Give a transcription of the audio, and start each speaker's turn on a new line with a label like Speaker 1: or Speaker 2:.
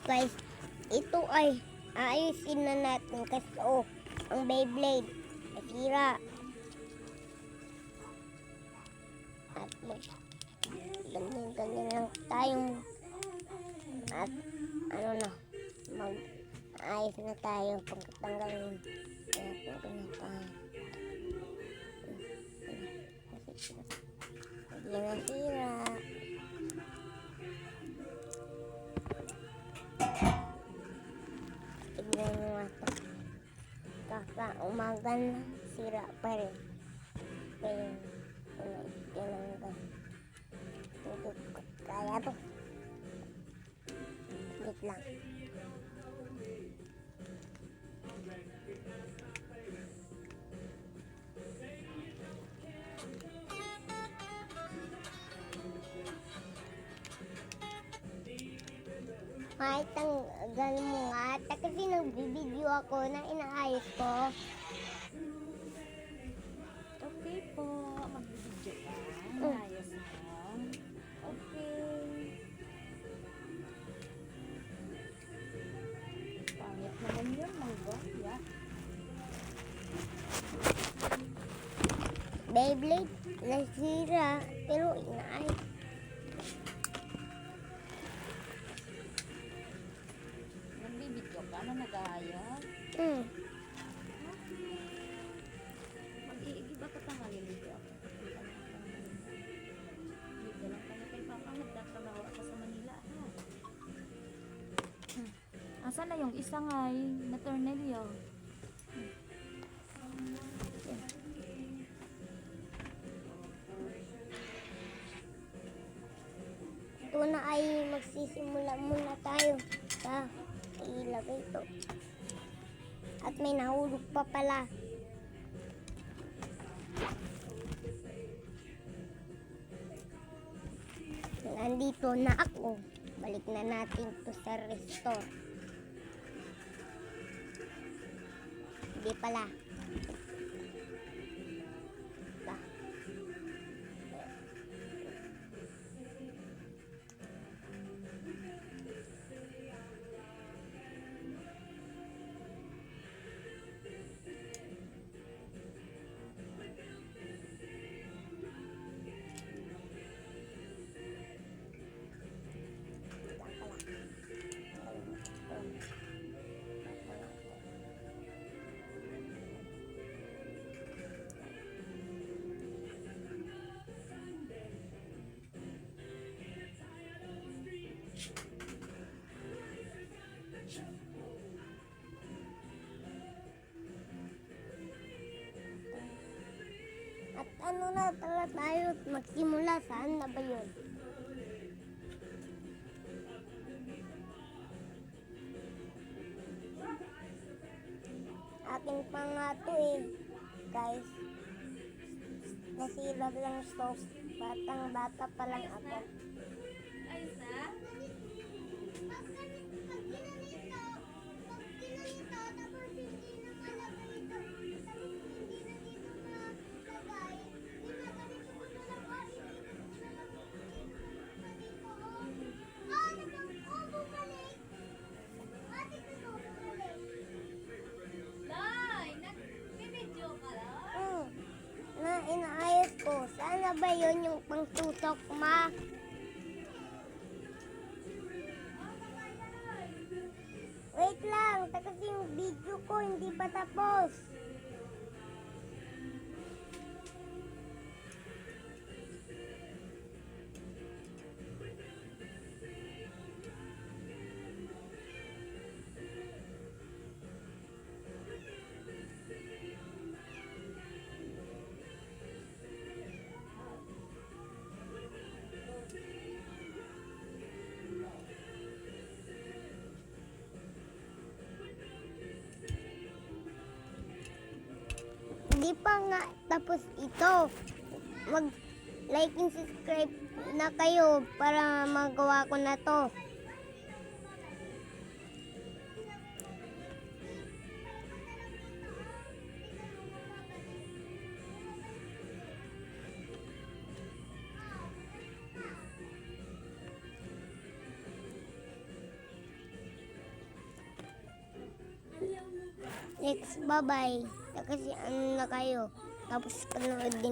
Speaker 1: Guys, ito ay ayusin na natin kasi ang Beyblade nasira. At ganyan lang tayong at mag-ayos na tayo pagkatanggalin. Kaya tayo. Hindi nasira. Tignan mo ito. Kakaumaga na, sira pa rin. Kaya, kaya to. Wait lang. Kahit tanggal mo nga, kasi nagbibideo ako na inaayos ko.
Speaker 2: Okay po, magbibidyo ka. Ayos mo. Okay. Pangit naman yun, mangga. Yeah.
Speaker 1: Beyblade, nasira, pero inaayos.
Speaker 2: Nagbibidyo ka na nag-aayos. Mag-iigi ba katangalin dito ako? Dito lang kami kay Papa. Nagtatrabaho ako sa Manila. Asan na yung isa ngay na tornilyo?
Speaker 1: Ito na ay magsisimula muna tayo sa ilagay ito. At may nahulog pa pala. Nandito na ako. Balik na natin to sa restore. Hindi pala. At ano na pala tayo magsimula? Saan na ba yun? Akin pa nga to guys. Nasira lang stove. Batang-bata pa lang ako. Na inaayos ko. Sana ba yun yung pangtutok, ma? Wait lang, kasi yung video ko hindi pa tapos. Hindi pa nga tapos ito. Mag-like and subscribe na kayo para magawa ko na to. Next, bye-bye. Kasi ano na kayo. Tapos panood din